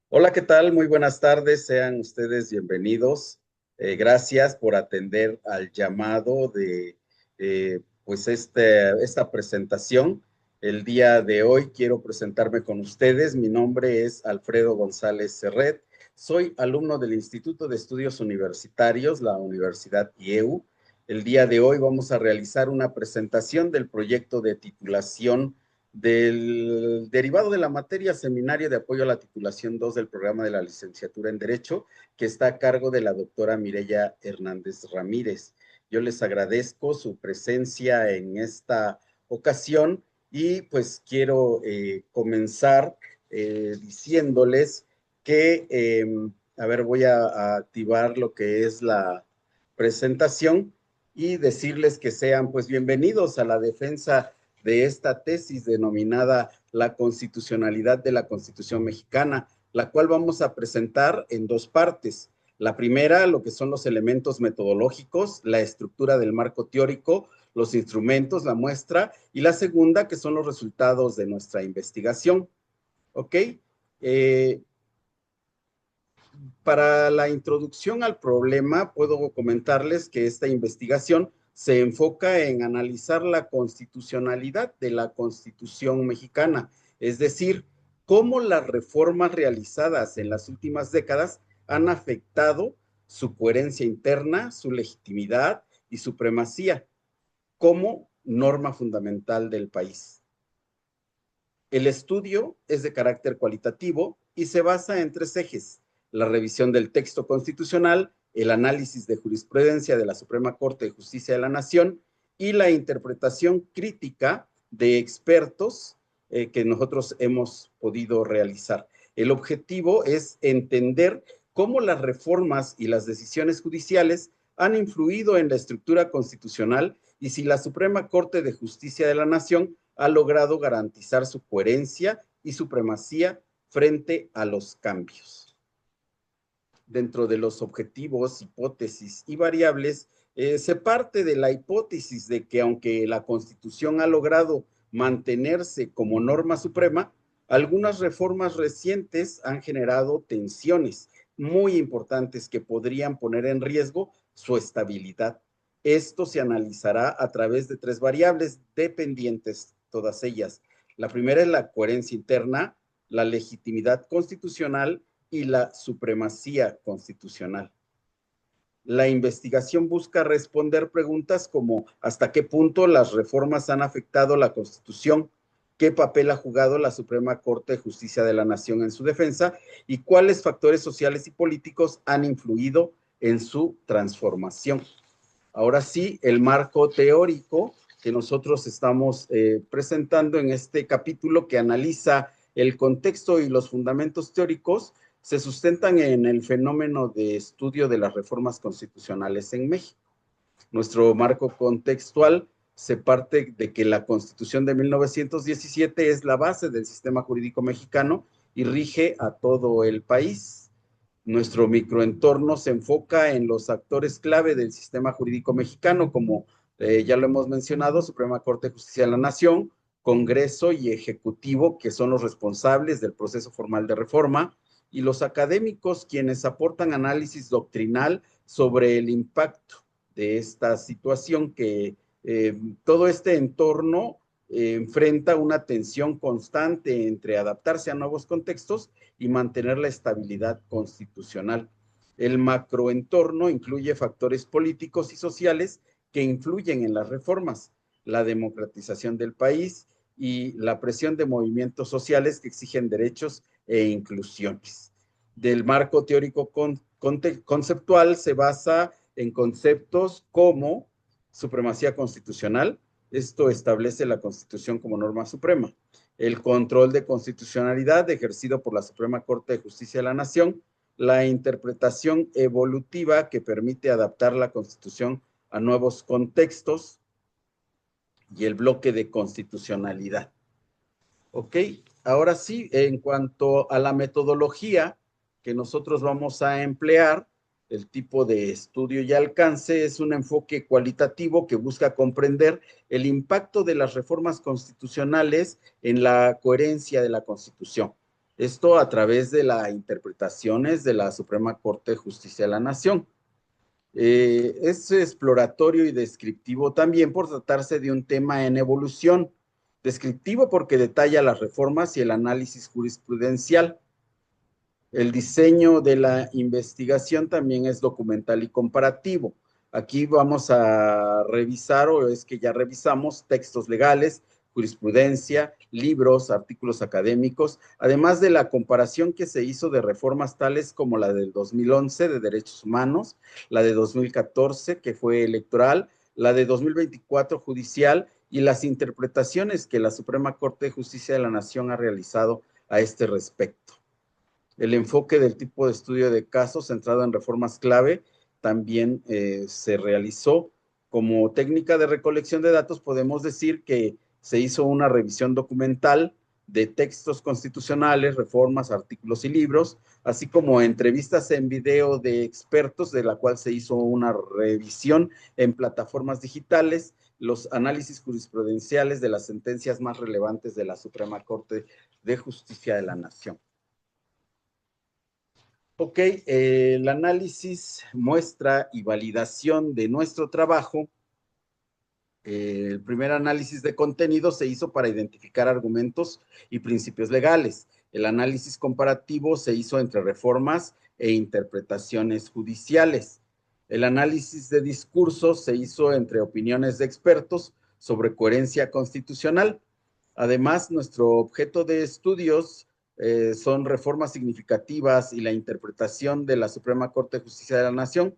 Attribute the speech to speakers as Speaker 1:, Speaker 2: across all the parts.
Speaker 1: Hola, ¿qué tal? Muy buenas tardes, sean ustedes bienvenidos. Gracias por atender al llamado de esta presentación. El día de hoy quiero presentarme con ustedes. Mi nombre es Alfredo González Serret. Soy alumno del Instituto de Estudios Universitarios, la Universidad IEU. El día de hoy vamos a realizar una presentación del proyecto de titulación del derivado de la materia Seminario de Apoyo a la Titulación 2 del programa de la licenciatura en Derecho, que está a cargo de la doctora Mireya Hernández Ramírez. Yo les agradezco su presencia en esta ocasión y pues quiero comenzar diciéndoles que, voy a activar lo que es la presentación y decirles que sean pues bienvenidos a la defensa de esta tesis denominada La constitucionalidad de la Constitución mexicana, la cual vamos a presentar en dos partes. La primera, lo que son los elementos metodológicos, la estructura del marco teórico, los instrumentos, la muestra, y la segunda, que son los resultados de nuestra investigación. ¿Ok? Eh, para la introducción al problema, puedo comentarles que esta investigación se enfoca en analizar la constitucionalidad de la Constitución mexicana, es decir, cómo las reformas realizadas en las últimas décadas han afectado su coherencia interna, su legitimidad y supremacía como norma fundamental del país. El estudio es de carácter cualitativo y se basa en tres ejes: la revisión del texto constitucional, el análisis de jurisprudencia de la Suprema Corte de Justicia de la Nación y la interpretación crítica de expertos que nosotros hemos podido realizar. El objetivo es entender cómo las reformas y las decisiones judiciales han influido en la estructura constitucional y si la Suprema Corte de Justicia de la Nación ha logrado garantizar su coherencia y supremacía frente a los cambios. Dentro de los objetivos, hipótesis y variables, se parte de la hipótesis de que aunque la Constitución ha logrado mantenerse como norma suprema, algunas reformas recientes han generado tensiones muy importantes que podrían poner en riesgo su estabilidad. Esto se analizará a través de tres variables dependientes, todas ellas. La primera es la coherencia interna, la legitimidad constitucional y la supremacía constitucional. La investigación busca responder preguntas como ¿hasta qué punto las reformas han afectado la Constitución? ¿Qué papel ha jugado la Suprema Corte de Justicia de la Nación en su defensa? ¿Y cuáles factores sociales y políticos han influido en su transformación? Ahora sí, el marco teórico que nosotros estamos presentando en este capítulo que analiza el contexto y los fundamentos teóricos se sustentan en el fenómeno de estudio de las reformas constitucionales en México. Nuestro marco contextual se parte de que la Constitución de 1917 es la base del sistema jurídico mexicano y rige a todo el país. Nuestro microentorno se enfoca en los actores clave del sistema jurídico mexicano, como ya lo hemos mencionado, Suprema Corte de Justicia de la Nación, Congreso y Ejecutivo, que son los responsables del proceso formal de reforma, y los académicos, quienes aportan análisis doctrinal sobre el impacto de esta situación que todo este entorno enfrenta una tensión constante entre adaptarse a nuevos contextos y mantener la estabilidad constitucional. El macroentorno incluye factores políticos y sociales que influyen en las reformas, la democratización del país y la presión de movimientos sociales que exigen derechos e inclusiones. Del marco teórico conceptual se basa en conceptos como supremacía constitucional. Esto establece la Constitución como norma suprema. El control de constitucionalidad ejercido por la Suprema Corte de Justicia de la Nación, la interpretación evolutiva que permite adaptar la Constitución a nuevos contextos y el bloque de constitucionalidad. Ok, ahora sí, en cuanto a la metodología que nosotros vamos a emplear, el tipo de estudio y alcance es un enfoque cualitativo que busca comprender el impacto de las reformas constitucionales en la coherencia de la Constitución. Esto a través de las interpretaciones de la Suprema Corte de Justicia de la Nación. Es exploratorio y descriptivo también por tratarse de un tema en evolución. Descriptivo porque detalla las reformas y el análisis jurisprudencial. El diseño de la investigación también es documental y comparativo. Aquí vamos a revisar, o es que ya revisamos, textos legales, jurisprudencia, libros, artículos académicos, además de la comparación que se hizo de reformas tales como la del 2011 de derechos humanos, la de 2014 que fue electoral, la de 2024 judicial y las interpretaciones que la Suprema Corte de Justicia de la Nación ha realizado a este respecto. El enfoque del tipo de estudio de casos centrado en reformas clave también se realizó. Como técnica de recolección de datos, podemos decir que se hizo una revisión documental de textos constitucionales, reformas, artículos y libros, así como entrevistas en video de expertos, de la cual se hizo una revisión en plataformas digitales, los análisis jurisprudenciales de las sentencias más relevantes de la Suprema Corte de Justicia de la Nación. Ok, el análisis, muestra y validación de nuestro trabajo. El primer análisis de contenido se hizo para identificar argumentos y principios legales. El análisis comparativo se hizo entre reformas e interpretaciones judiciales. El análisis de discursos se hizo entre opiniones de expertos sobre coherencia constitucional. Además, nuestro objeto de estudios son reformas significativas y la interpretación de la Suprema Corte de Justicia de la Nación.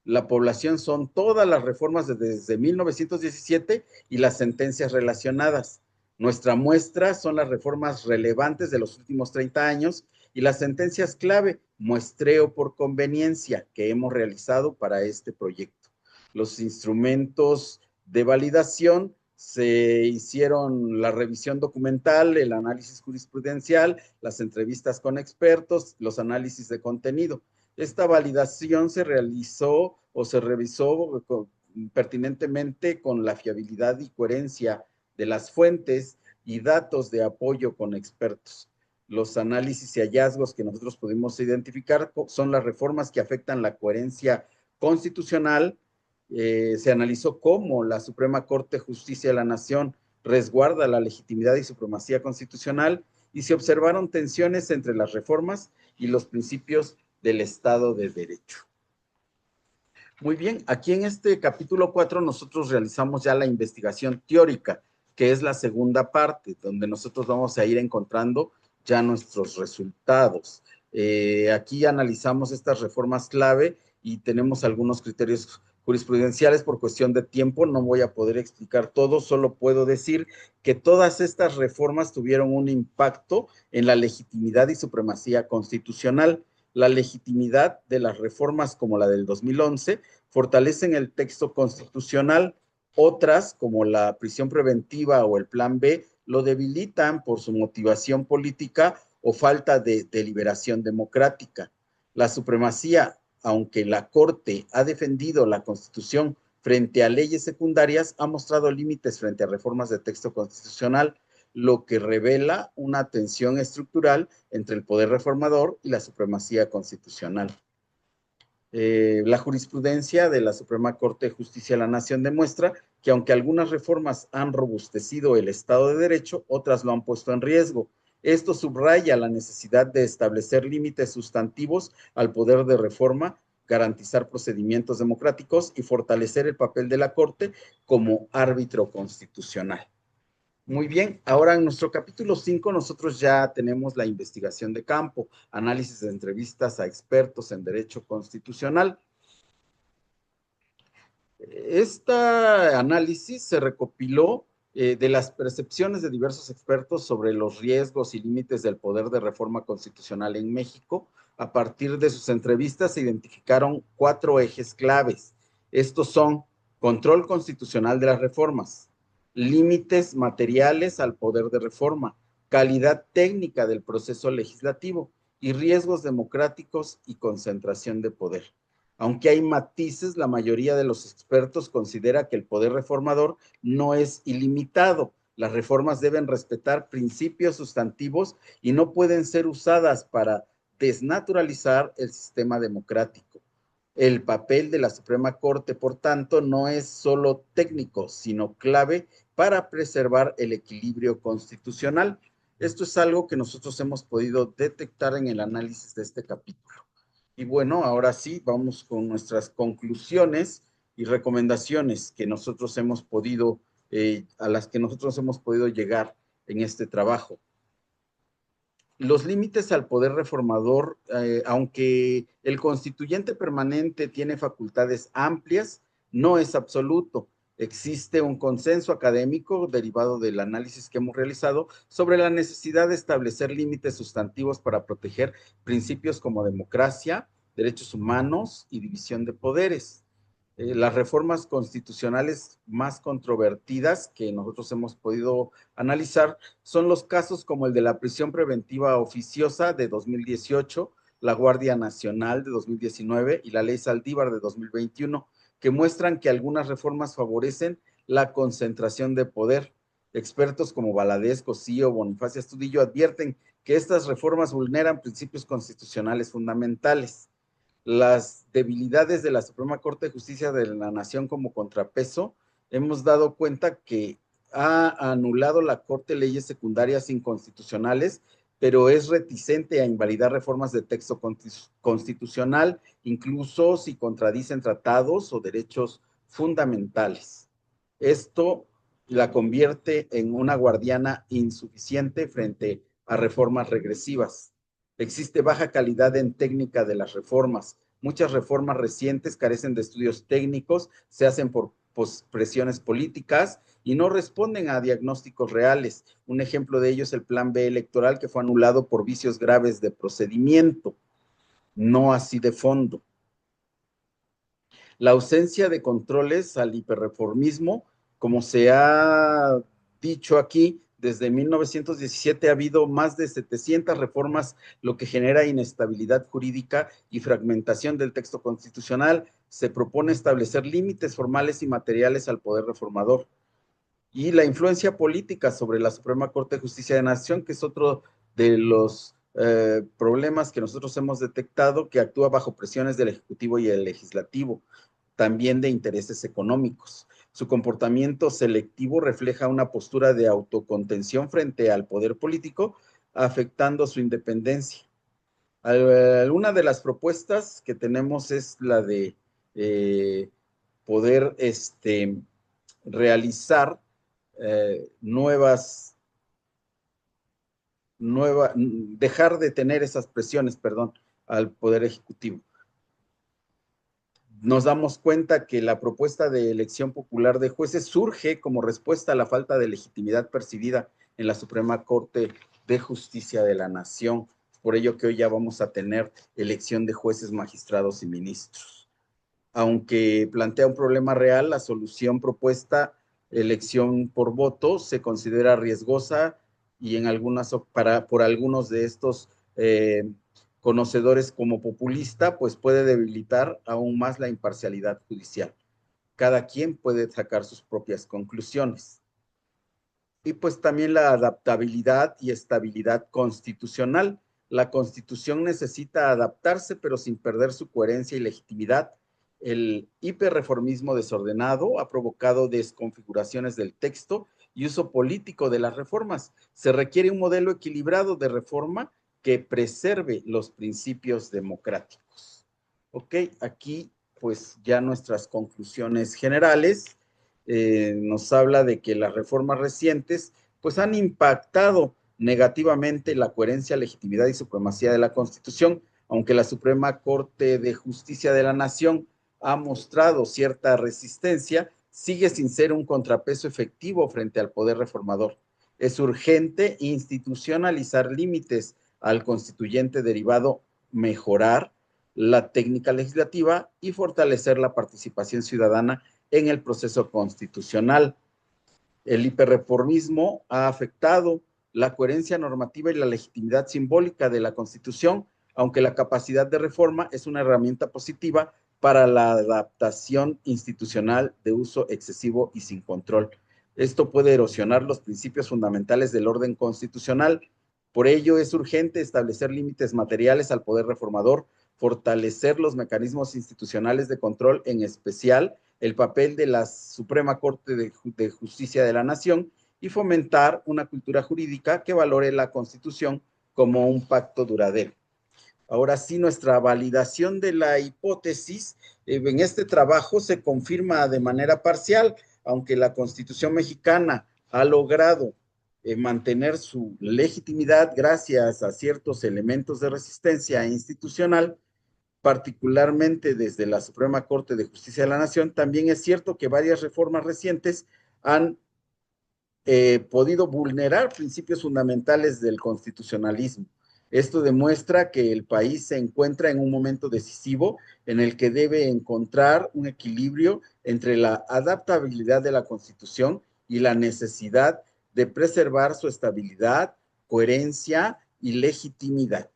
Speaker 1: La población son todas las reformas desde 1917 y las sentencias relacionadas. Nuestra muestra son las reformas relevantes de los últimos 30 años y las sentencias clave, muestreo por conveniencia, que hemos realizado para este proyecto. Los instrumentos de validación se hicieron la revisión documental, el análisis jurisprudencial, las entrevistas con expertos, los análisis de contenido. Esta validación se realizó o se revisó pertinentemente con la fiabilidad y coherencia de las fuentes y datos de apoyo con expertos. Los análisis y hallazgos que nosotros pudimos identificar son las reformas que afectan la coherencia constitucional. Se analizó cómo la Suprema Corte de Justicia de la Nación resguarda la legitimidad y supremacía constitucional y se observaron tensiones entre las reformas y los principios del Estado de Derecho. Muy bien, aquí en este capítulo 4 nosotros realizamos ya la investigación teórica, que es la segunda parte, donde nosotros vamos a ir encontrando ya nuestros resultados. Aquí analizamos estas reformas clave y tenemos algunos criterios jurisprudenciales. Por cuestión de tiempo no voy a poder explicar todo, solo puedo decir que todas estas reformas tuvieron un impacto en la legitimidad y supremacía constitucional. La legitimidad de las reformas como la del 2011 fortalecen el texto constitucional. Otras, como la prisión preventiva o el Plan B, lo debilitan por su motivación política o falta de deliberación democrática. La supremacía, aunque la Corte ha defendido la Constitución frente a leyes secundarias, ha mostrado límites frente a reformas de texto constitucional, lo que revela una tensión estructural entre el poder reformador y la supremacía constitucional. La jurisprudencia de la Suprema Corte de Justicia de la Nación demuestra que aunque algunas reformas han robustecido el Estado de Derecho, otras lo han puesto en riesgo. Esto subraya la necesidad de establecer límites sustantivos al poder de reforma, garantizar procedimientos democráticos y fortalecer el papel de la Corte como árbitro constitucional. Muy bien, ahora en nuestro capítulo 5 nosotros ya tenemos la investigación de campo, análisis de entrevistas a expertos en derecho constitucional. Este análisis se recopiló de las percepciones de diversos expertos sobre los riesgos y límites del poder de reforma constitucional en México. A partir de sus entrevistas se identificaron 4 ejes claves. Estos son control constitucional de las reformas, límites materiales al poder de reforma, calidad técnica del proceso legislativo y riesgos democráticos y concentración de poder. Aunque hay matices, la mayoría de los expertos considera que el poder reformador no es ilimitado, Las reformas deben respetar principios sustantivos y no pueden ser usadas para desnaturalizar el sistema democrático. El papel de la Suprema Corte, por tanto, no es solo técnico, sino clave para preservar el equilibrio constitucional. Esto es algo que nosotros hemos podido detectar en el análisis de este capítulo. Y bueno, ahora sí, vamos con nuestras conclusiones y recomendaciones que nosotros hemos podido, a las que nosotros hemos podido llegar en este trabajo. Los límites al poder reformador, aunque el constituyente permanente tiene facultades amplias, no es absoluto. Existe un consenso académico derivado del análisis que hemos realizado sobre la necesidad de establecer límites sustantivos para proteger principios como democracia, derechos humanos y división de poderes. Las reformas constitucionales más controvertidas que nosotros hemos podido analizar son los casos como el de la prisión preventiva oficiosa de 2018, la Guardia Nacional de 2019 y la Ley Saldívar de 2021, que muestran que algunas reformas favorecen la concentración de poder. Expertos como Valadez, Cosío, Bonifacio Astudillo advierten que estas reformas vulneran principios constitucionales fundamentales. Las debilidades de la Suprema Corte de Justicia de la Nación como contrapeso, hemos dado cuenta que ha anulado la Corte leyes secundarias inconstitucionales, pero es reticente a invalidar reformas de texto constitucional, incluso si contradicen tratados o derechos fundamentales. Esto la convierte en una guardiana insuficiente frente a reformas regresivas. Existe baja calidad en técnica de las reformas. Muchas reformas recientes carecen de estudios técnicos, se hacen por presiones políticas y no responden a diagnósticos reales. Un ejemplo de ello es el Plan B electoral, que fue anulado por vicios graves de procedimiento, no así de fondo. La ausencia de controles al hiperreformismo, como se ha dicho aquí, desde 1917 ha habido más de 700 reformas, lo que genera inestabilidad jurídica y fragmentación del texto constitucional. Se propone establecer límites formales y materiales al poder reformador. Y la influencia política sobre la Suprema Corte de Justicia de la Nación, que es otro de los problemas que nosotros hemos detectado, que actúa bajo presiones del Ejecutivo y el Legislativo, también de intereses económicos. Su comportamiento selectivo refleja una postura de autocontención frente al poder político, afectando su independencia. Una de las propuestas que tenemos es la de poder realizar dejar de tener esas presiones, perdón, al Poder Ejecutivo. Nos damos cuenta que la propuesta de elección popular de jueces surge como respuesta a la falta de legitimidad percibida en la Suprema Corte de Justicia de la Nación. Por ello que hoy ya vamos a tener elección de jueces, magistrados y ministros. Aunque plantea un problema real, la solución propuesta, elección por voto, se considera riesgosa y en algunas, por algunos de estos conocedores como populista, pues puede debilitar aún más la imparcialidad judicial. Cada quien puede sacar sus propias conclusiones. Y pues también la adaptabilidad y estabilidad constitucional. La Constitución necesita adaptarse, pero sin perder su coherencia y legitimidad. El hiperreformismo desordenado ha provocado desconfiguraciones del texto y uso político de las reformas. Se requiere un modelo equilibrado de reforma que preserve los principios democráticos. Ok, aquí pues ya nuestras conclusiones generales. Nos habla de que las reformas recientes pues han impactado negativamente la coherencia, legitimidad y supremacía de la Constitución, aunque la Suprema Corte de Justicia de la Nación ha mostrado cierta resistencia, sigue sin ser un contrapeso efectivo frente al poder reformador. Es urgente institucionalizar límites al constituyente derivado, mejorar la técnica legislativa y fortalecer la participación ciudadana en el proceso constitucional. El hiperreformismo ha afectado la coherencia normativa y la legitimidad simbólica de la Constitución, aunque la capacidad de reforma es una herramienta positiva para la adaptación institucional de uso excesivo y sin control. Esto puede erosionar los principios fundamentales del orden constitucional. Por ello, es urgente establecer límites materiales al poder reformador, fortalecer los mecanismos institucionales de control, en especial el papel de la Suprema Corte de Justicia de la Nación, y fomentar una cultura jurídica que valore la Constitución como un pacto duradero. Ahora sí, nuestra validación de la hipótesis en este trabajo se confirma de manera parcial, aunque la Constitución mexicana ha logrado mantener su legitimidad gracias a ciertos elementos de resistencia institucional, particularmente desde la Suprema Corte de Justicia de la Nación. También es cierto que varias reformas recientes han podido vulnerar principios fundamentales del constitucionalismo. Esto demuestra que el país se encuentra en un momento decisivo en el que debe encontrar un equilibrio entre la adaptabilidad de la Constitución y la necesidad de preservar su estabilidad, coherencia y legitimidad.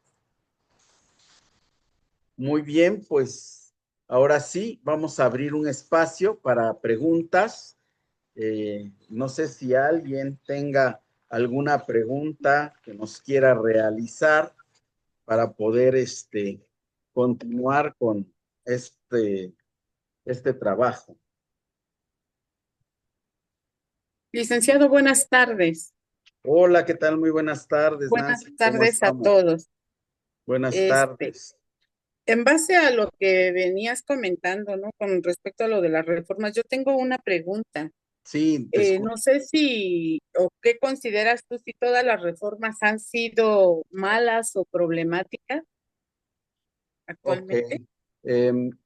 Speaker 1: Muy bien, pues ahora sí, vamos a abrir un espacio para preguntas. No sé si alguien tenga alguna pregunta que nos quiera realizar para poder continuar con este, este trabajo.
Speaker 2: Licenciado, buenas tardes.
Speaker 1: Hola, ¿qué tal? Muy buenas tardes,
Speaker 2: Buenas
Speaker 1: Nancy. ¿Cómo
Speaker 2: tardes a
Speaker 1: estamos?
Speaker 2: todos.
Speaker 1: Buenas
Speaker 2: Este,
Speaker 1: tardes.
Speaker 2: en base a lo que venías comentando, ¿no? Con respecto a lo de las reformas, yo tengo una pregunta.
Speaker 1: Sí, te escucho.
Speaker 2: No sé si o qué consideras tú si todas las reformas han sido malas o problemáticas
Speaker 1: Ok.
Speaker 2: actualmente.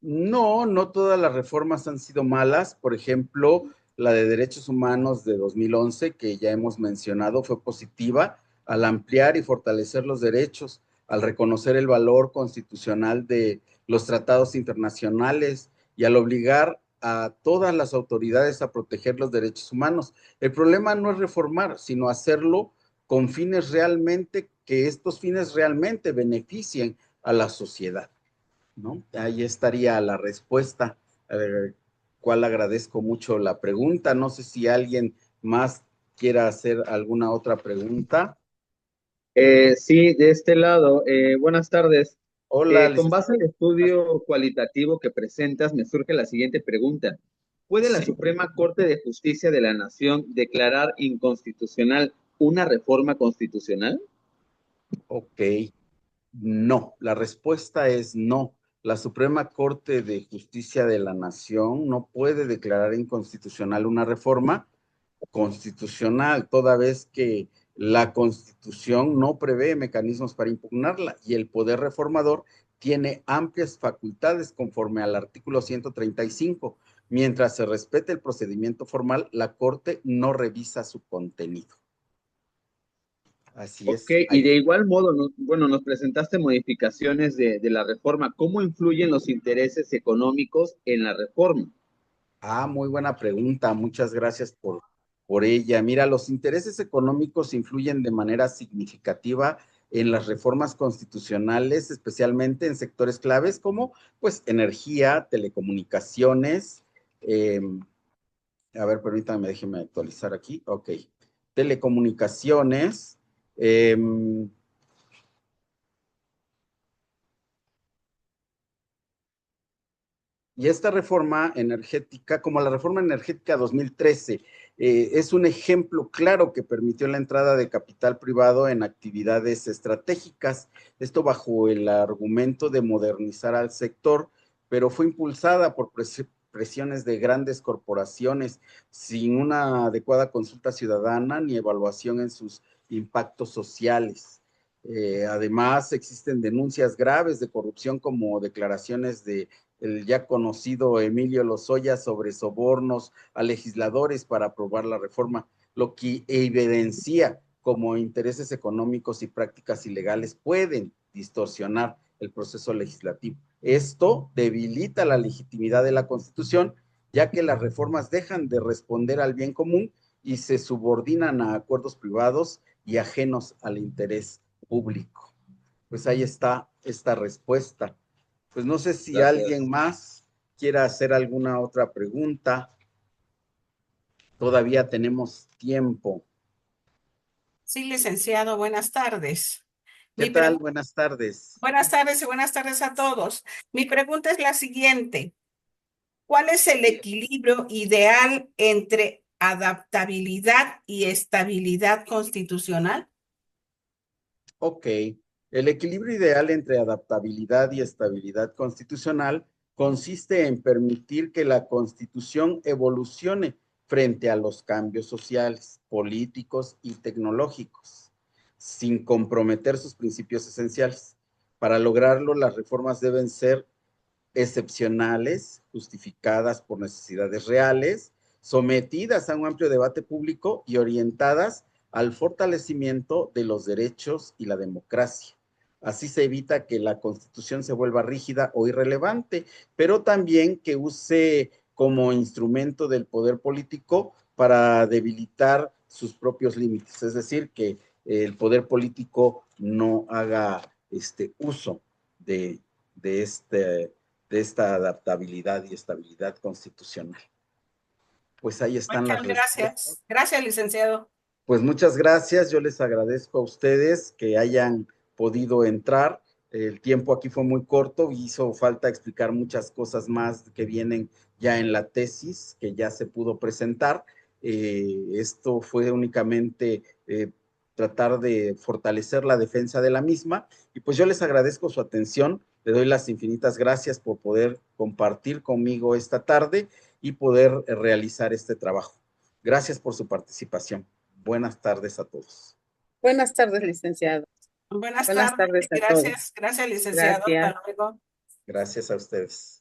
Speaker 1: No, no todas las reformas han sido malas. Por ejemplo, la de derechos humanos de 2011, que ya hemos mencionado, fue positiva al ampliar y fortalecer los derechos, al reconocer el valor constitucional de los tratados internacionales y al obligar a todas las autoridades a proteger los derechos humanos. El problema no es reformar, sino hacerlo con fines realmente, que estos fines realmente beneficien a la sociedad, ¿no? Ahí estaría la respuesta, cual agradezco mucho la pregunta. No sé si alguien más quiera hacer alguna otra pregunta.
Speaker 3: Sí, de este lado, buenas tardes.
Speaker 1: Hola,
Speaker 3: Con base al
Speaker 1: buenas-
Speaker 3: estudio cualitativo que presentas, me surge la siguiente pregunta. ¿Puede la
Speaker 1: sí,
Speaker 3: Suprema Corte de Justicia de la Nación declarar inconstitucional una reforma constitucional?
Speaker 1: ok. No, la respuesta es no. La Suprema Corte de Justicia de la Nación no puede declarar inconstitucional una reforma constitucional, toda vez que la Constitución no prevé mecanismos para impugnarla y el poder reformador tiene amplias facultades conforme al artículo 135. Mientras se respete el procedimiento formal, la Corte no revisa su contenido. Así
Speaker 3: Ok,
Speaker 1: es.
Speaker 3: y de igual modo, bueno, nos presentaste modificaciones de la reforma. ¿Cómo influyen los intereses económicos en la reforma?
Speaker 1: Muy buena pregunta. Muchas gracias por ella. Mira, los intereses económicos influyen de manera significativa en las reformas constitucionales, especialmente en sectores claves como, pues, energía, telecomunicaciones. eh, a ver, permítame, déjeme actualizar aquí. Ok. Telecomunicaciones. eh, Y esta reforma energética, como la reforma energética 2013, es un ejemplo claro que permitió la entrada de capital privado en actividades estratégicas, esto bajo el argumento de modernizar al sector, pero fue impulsada por presiones de grandes corporaciones sin una adecuada consulta ciudadana ni evaluación en sus impactos sociales. Además, existen denuncias graves de corrupción como declaraciones de el ya conocido Emilio Lozoya sobre sobornos a legisladores para aprobar la reforma, lo que evidencia como intereses económicos y prácticas ilegales pueden distorsionar el proceso legislativo. Esto debilita la legitimidad de la Constitución, ya que las reformas dejan de responder al bien común y se subordinan a acuerdos privados y ajenos al interés público. Pues ahí está esta respuesta. Pues no sé si alguien
Speaker 3: Gracias.
Speaker 1: más quiera hacer alguna otra pregunta. todavía tenemos tiempo.
Speaker 4: Sí, licenciado, buenas tardes.
Speaker 1: ¿Qué tal? Buenas tardes.
Speaker 4: Buenas tardes y buenas tardes a todos. Mi pregunta es la siguiente. ¿Cuál es el equilibrio ideal entre adaptabilidad y estabilidad constitucional?
Speaker 1: Ok, el equilibrio ideal entre adaptabilidad y estabilidad constitucional consiste en permitir que la Constitución evolucione frente a los cambios sociales, políticos y tecnológicos, sin comprometer sus principios esenciales. Para lograrlo, las reformas deben ser excepcionales, justificadas por necesidades reales, sometidas a un amplio debate público y orientadas al fortalecimiento de los derechos y la democracia. Así se evita que la Constitución se vuelva rígida o irrelevante, pero también que use como instrumento del poder político para debilitar sus propios límites, es decir, que el poder político no haga uso de, de, este, de esta adaptabilidad y estabilidad constitucional. Pues ahí están las respuestas.
Speaker 4: Gracias. Gracias, licenciado.
Speaker 1: Pues muchas gracias. Yo les agradezco a ustedes que hayan podido entrar. El tiempo aquí fue muy corto y hizo falta explicar muchas cosas más que vienen ya en la tesis, que ya se pudo presentar. Esto fue únicamente tratar de fortalecer la defensa de la misma. Y pues yo les agradezco su atención. Le doy las infinitas gracias por poder compartir conmigo esta tarde y poder realizar este trabajo. Gracias por su participación. Buenas tardes a todos.
Speaker 2: Buenas tardes, licenciado.
Speaker 4: Buenas
Speaker 2: tardes a
Speaker 4: gracias,
Speaker 2: todos.
Speaker 4: gracias, licenciado.
Speaker 2: Gracias.
Speaker 4: Hasta luego.
Speaker 1: Gracias a ustedes.